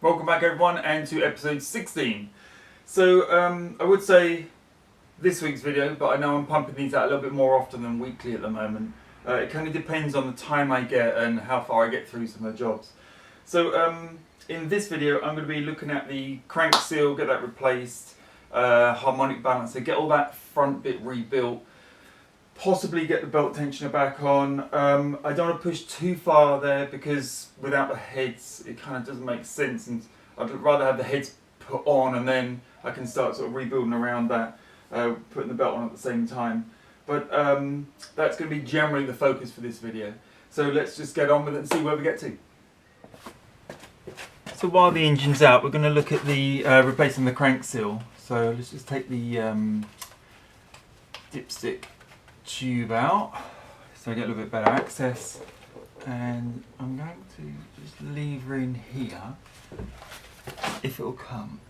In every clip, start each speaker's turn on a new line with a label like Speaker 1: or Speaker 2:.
Speaker 1: Welcome back everyone and to episode 16. So I would say this week's video, but I know I'm pumping these out a little bit more often than weekly at the moment. It kind of depends on the time I get and how far I get through some of the jobs. So in this video I'm going to be looking at the crank seal, get that replaced, harmonic balancer, get all that front bit rebuilt, possibly get the belt tensioner back on. I don't want to push too far there because without the heads it kind of doesn't make sense, and I'd rather have the heads put on and then I can start sort of rebuilding around that, putting the belt on at the same time. But that's going to be generally the focus for this video. So let's just get on with it and see where we get to. So while the engine's out, we're going to look at the replacing the crank seal. So let's just take the dipstick tube out so I get a little bit better access, and I'm going to just lever in here if it will come.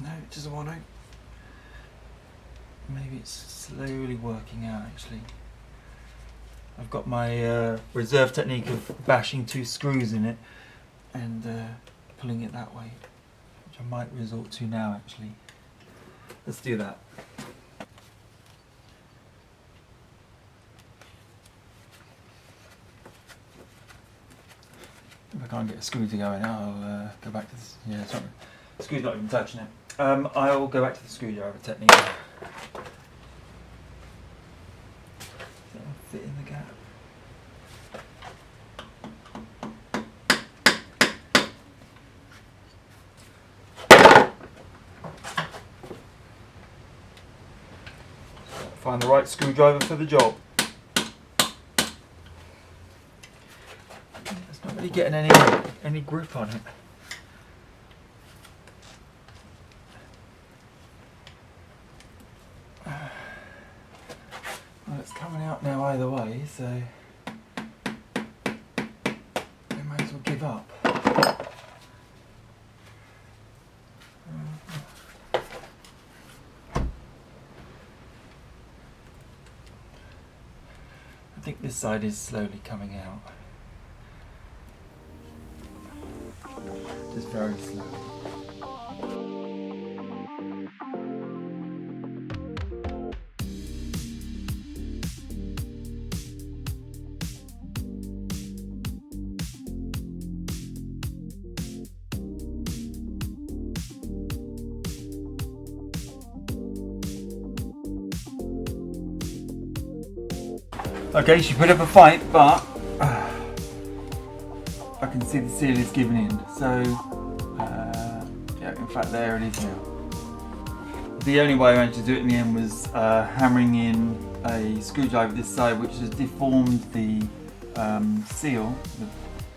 Speaker 1: No, it doesn't want to. Maybe it's slowly working out actually. I've got my reserve technique of bashing 2 screws in it and pulling it that way, which I might resort to now actually. Let's do that. If I can't get a screw to go in, I'll go back to this. Yeah, sorry. The screw's not even touching it. I'll go back to the screwdriver technique. Does that one fit in the gap? Find the right screwdriver for the job. It's not really getting any grip on it. Well, it's coming out now either way, so I might as well give up. I think this side is slowly coming out. Just very slowly. Okay, she put up a fight, but I can see the seal is giving in. So, yeah, in fact, there it is now. The only way I managed to do it in the end was hammering in a screwdriver this side, which has deformed the seal.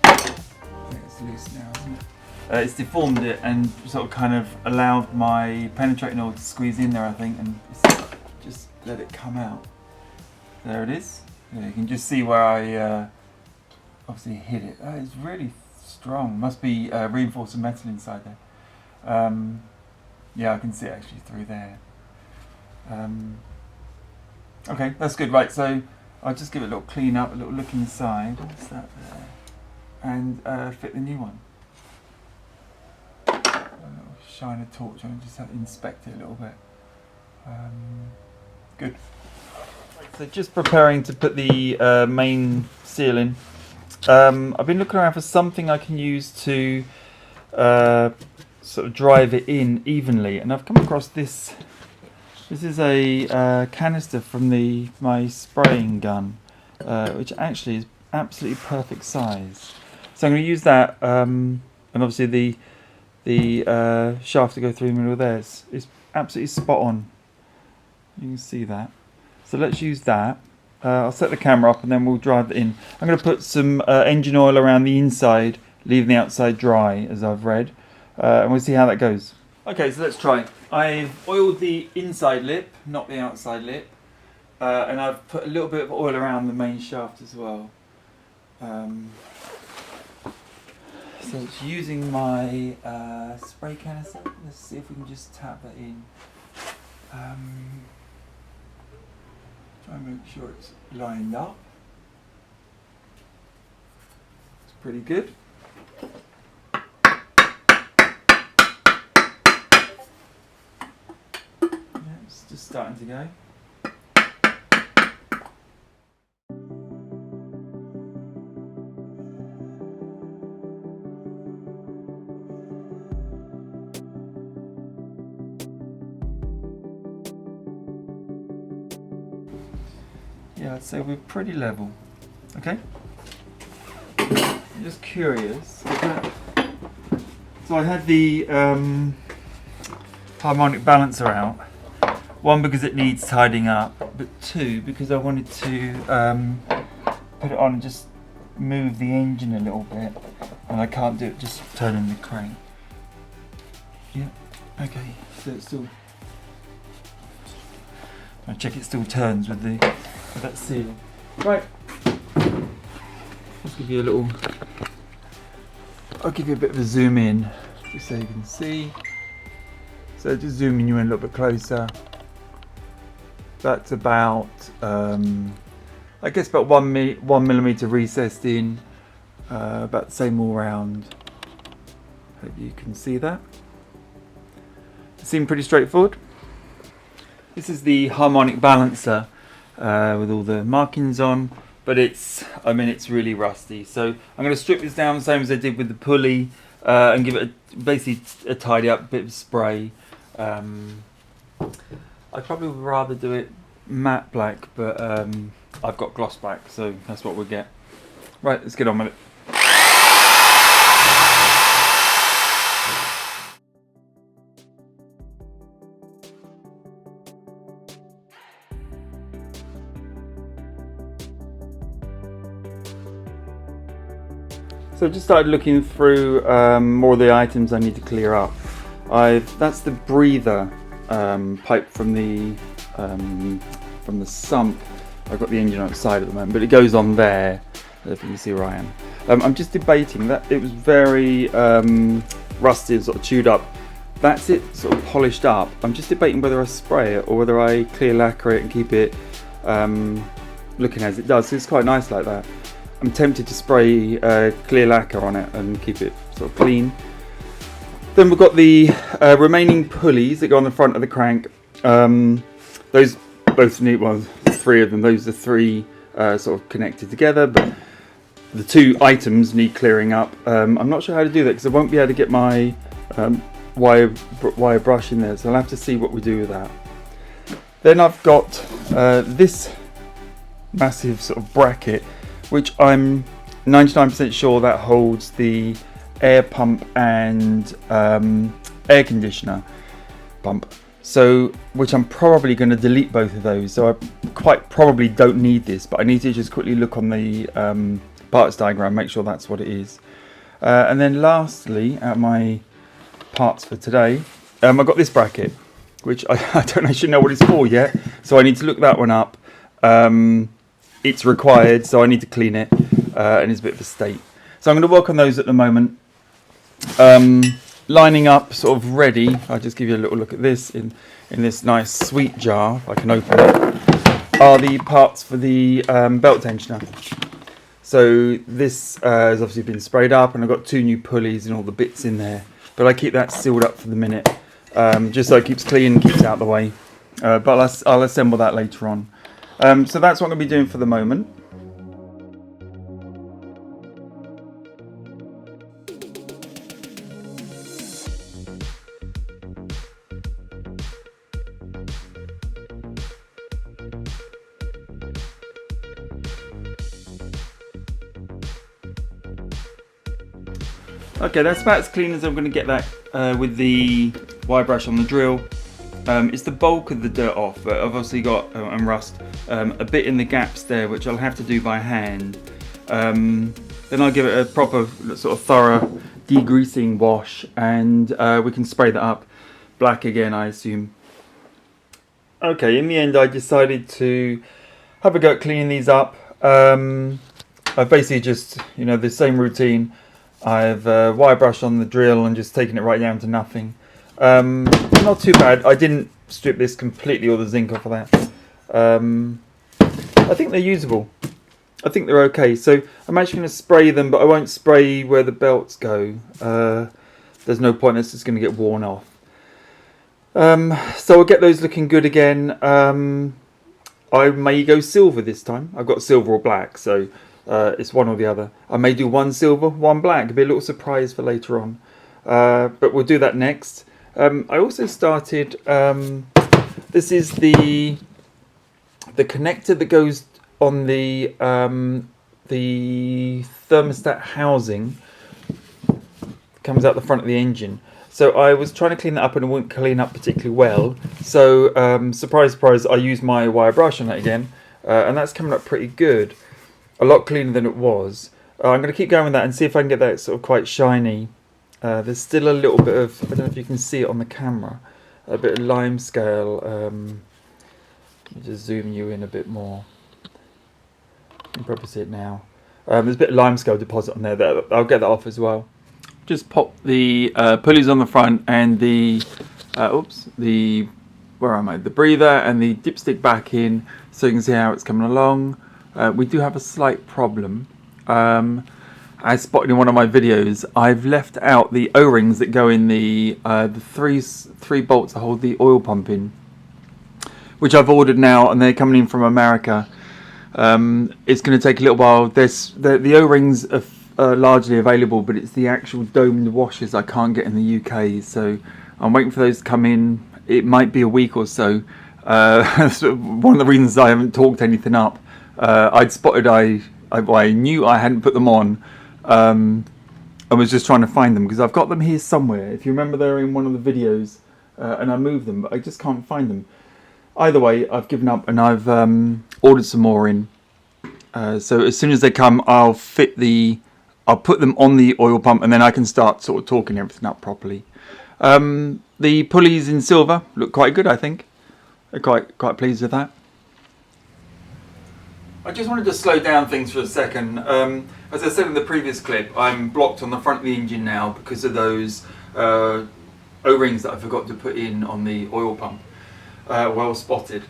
Speaker 1: I think it's loose now, isn't it? It's deformed it and sort of kind of allowed my penetrating oil to squeeze in there, I think, and just let it come out. There it is. Yeah, you can just see where I obviously hit it. It's really strong. Must be reinforced metal inside there. Yeah, I can see it actually through there. Okay, that's good. Right, so I'll just give it a little clean up, a little look inside. What's that there? And fit the new one. Shine a torch on and just have to inspect it a little bit. Good. So just preparing to put the main seal in. I've been looking around for something I can use to sort of drive it in evenly, and I've come across this. This is a canister from my spraying gun, which actually is absolutely perfect size. So I'm going to use that, and obviously the shaft to go through the middle of there is absolutely spot on. You can see that. So let's use that. I'll set the camera up and then we'll drive it in. I'm going to put some engine oil around the inside, leaving the outside dry, as I've read. And we'll see how that goes. Okay, so let's try. I've oiled the inside lip, not the outside lip. And I've put a little bit of oil around the main shaft as well. So it's using my spray canister. Let's see if we can just tap that in. Try and make sure it's lined up. It's pretty good. starting to go. Yeah, I'd say we're pretty level. Okay? I'm just curious. So I had the harmonic balancer out. One, because it needs tidying up, but two, because I wanted to put it on and just move the engine a little bit, and I can't do it just turning the crank. Yeah, okay, so it still, I check it still turns with that seal. Right, let's give you a little, I'll give you a bit of a zoom in, just so you can see. So just zooming you in a little bit closer. That's about, I guess about 1 millimeter recessed in, about the same all round. Hope you can see that. It seemed pretty straightforward. This is the harmonic balancer with all the markings on, but it's really rusty. So I'm going to strip this down the same as I did with the pulley and give it basically a tidy up, bit of spray. I'd probably rather do it matte black, but I've got gloss black, so that's what we'll get. Right, let's get on with it. So I just started looking through more of the items I need to clear up. That's the breather pipe from the sump. I've got the engine outside at the moment, but it goes on there. I don't know if you can see where I am. I'm just debating that it was very rusty and sort of chewed up. That's it, sort of polished up. I'm just debating whether I spray it or whether I clear lacquer it and keep it looking as it does. So it's quite nice like that. I'm tempted to spray clear lacquer on it and keep it sort of clean. Then we've got the remaining pulleys that go on the front of the crank. Those both need, well, three of them. Those are three sort of connected together, but the two items need clearing up. I'm not sure how to do that because I won't be able to get my wire brush in there, so I'll have to see what we do with that. Then I've got this massive sort of bracket, which I'm 99% sure that holds the air pump and air conditioner pump. So, which I'm probably going to delete both of those. So I quite probably don't need this, but I need to just quickly look on the parts diagram, make sure that's what it is. And then lastly, out of my parts for today, I've got this bracket, which I don't actually know what it's for yet. So I need to look that one up. It's required, so I need to clean it, and it's a bit of a state. So I'm going to work on those at the moment. Lining up, sort of ready. I'll just give you a little look at this in this nice sweet jar, if I can open it, are the parts for the belt tensioner. So this has obviously been sprayed up, and I've got two new pulleys and all the bits in there, but I keep that sealed up for the minute, just so it keeps clean and keeps out of the way, but I'll assemble that later on. So that's what I'm going to be doing for the moment. Okay, that's about as clean as I'm going to get that with the wire brush on the drill. It's the bulk of the dirt off, but I've obviously got, and rust, a bit in the gaps there, which I'll have to do by hand. Then I'll give it a proper sort of thorough degreasing wash, and we can spray that up black again, I assume. Okay, in the end I decided to have a go at cleaning these up. I've basically just, the same routine. I've wire brushed on the drill and just taken it right down to nothing. Not too bad. I didn't strip this completely or the zinc off of that. I think they're usable. I think they're okay. So I'm actually going to spray them, but I won't spray where the belts go. There's no point. It's just going to get worn off. So I'll get those looking good again. I may go silver this time. I've got silver or black, so it's one or the other. I may do one silver, one black. It'll be a little surprise for later on. But we'll do that next. I also started, this is the connector that goes on the thermostat housing. Comes out the front of the engine. So I was trying to clean that up and it wouldn't clean up particularly well. So surprise, surprise, I used my wire brush on that again. And that's coming up pretty good. A lot cleaner than it was. I'm going to keep going with that and see if I can get that sort of quite shiny. There's still a little bit of, I don't know if you can see it on the camera, a bit of lime scale. Let me just zoom you in a bit more. You can probably see it now. There's a bit of lime scale deposit on there. I'll get that off as well. Just pop the pulleys on the front and the the breather and the dipstick back in, so you can see how it's coming along. We do have a slight problem. As spotted in one of my videos, I've left out the O-rings that go in the three bolts that hold the oil pump in, which I've ordered now, and they're coming in from America. It's going to take a little while. The O-rings are largely available, but it's the actual domed washers I can't get in the UK, so I'm waiting for those to come in. It might be a week or so. That's one of the reasons I haven't talked anything up. I'd spotted I knew I hadn't put them on. I was just trying to find them because I've got them here somewhere. If you remember, they're in one of the videos, and I moved them, but I just can't find them. Either way, I've given up and I've ordered some more in. So as soon as they come, I'll put them on the oil pump, and then I can start sort of talking everything up properly. The pulleys in silver look quite good, I think. I'm quite pleased with that. I just wanted to slow down things for a second. As I said in the previous clip, I'm blocked on the front of the engine now because of those O-rings that I forgot to put in on the oil pump. Well spotted.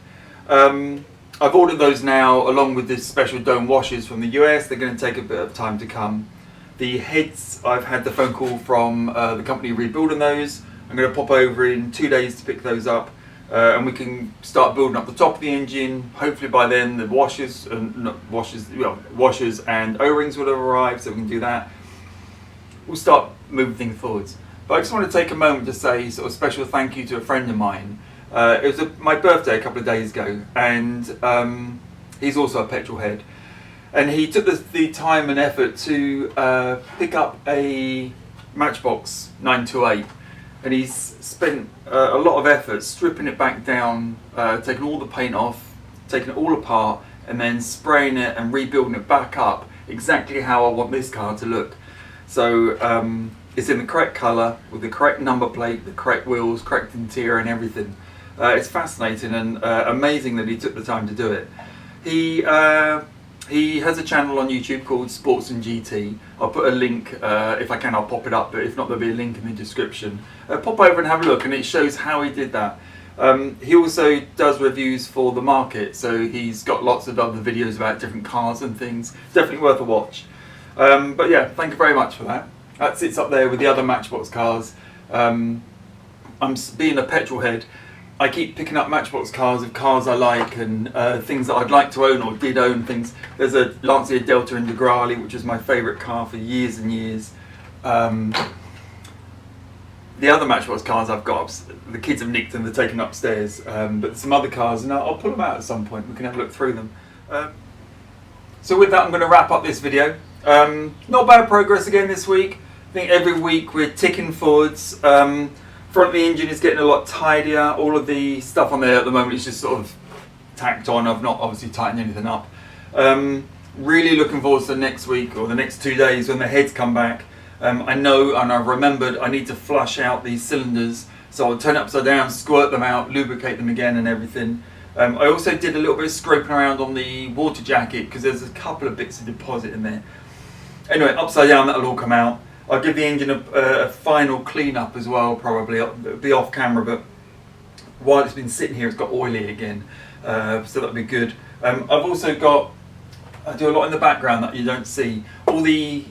Speaker 1: I've ordered those now along with the special dome washers from the US. They're going to take a bit of time to come. The heads, I've had the phone call from the company rebuilding those. I'm going to pop over in 2 days to pick those up, and we can start building up the top of the engine. Hopefully by then the washers and O-rings will have arrived, so we can do that. We'll start moving things forwards. But I just want to take a moment to say sort of special thank you to a friend of mine. It was my birthday a couple of days ago, and he's also a petrol head. And he took the time and effort to pick up a Matchbox 928, and he's spent a lot of effort stripping it back down, taking all the paint off, taking it all apart, and then spraying it and rebuilding it back up exactly how I want this car to look. So it's in the correct colour, with the correct number plate, the correct wheels, correct interior and everything. It's fascinating and amazing that he took the time to do it. He has a channel on YouTube called Sports and GT. I'll put a link, if I can I'll pop it up, but if not there'll be a link in the description. Pop over and have a look, and it shows how he did that. He also does reviews for the market, so he's got lots of other videos about different cars and things. Definitely worth a watch. But yeah, thank you very much for that. That sits up there with the other Matchbox cars. I'm being a petrol head. I keep picking up Matchbox cars of cars I like and things that I'd like to own or did own things. There's a Lancia Delta Integrale, which is my favourite car for years and years. The other Matchbox cars I've got, the kids have nicked and they're taken upstairs. But some other cars, and I'll pull them out at some point. We can have a look through them. So with that, I'm going to wrap up this video. Not bad progress again this week. I think every week we're ticking forwards. Front of the engine is getting a lot tidier. All of the stuff on there at the moment is just sort of tacked on. I've not obviously tightened anything up. Really looking forward to the next week or the next 2 days when the heads come back. I know and I've remembered I need to flush out these cylinders. So I'll turn it upside down, squirt them out, lubricate them again and everything. I also did a little bit of scraping around on the water jacket because there's a couple of bits of deposit in there. Anyway, upside down, that'll all come out. I'll give the engine a final clean up as well, probably. It'll be off camera, but while it's been sitting here, it's got oily again, so that'll be good. I've also got, I do a lot in the background that you don't see. All the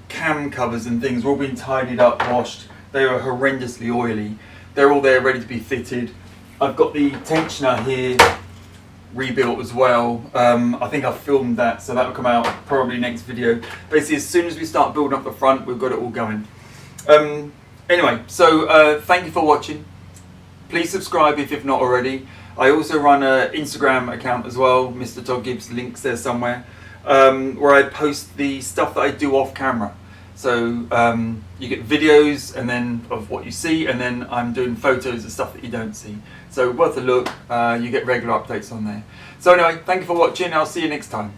Speaker 1: cam covers and things are all been tidied up, washed. They were horrendously oily. they're all there ready to be fitted. I've got the tensioner here rebuilt as well. I think I've filmed that, so that will come out probably next video. Basically, as soon as we start building up the front, we've got it all going. Anyway, so thank you for watching. Please subscribe if you've not already. I also run an Instagram account as well, Mr. Todd Gibbs, links there somewhere, where I post the stuff that I do off camera. So you get videos and then of what you see, and then I'm doing photos of stuff that you don't see. So worth a look, you get regular updates on there. So anyway, thank you for watching, I'll see you next time.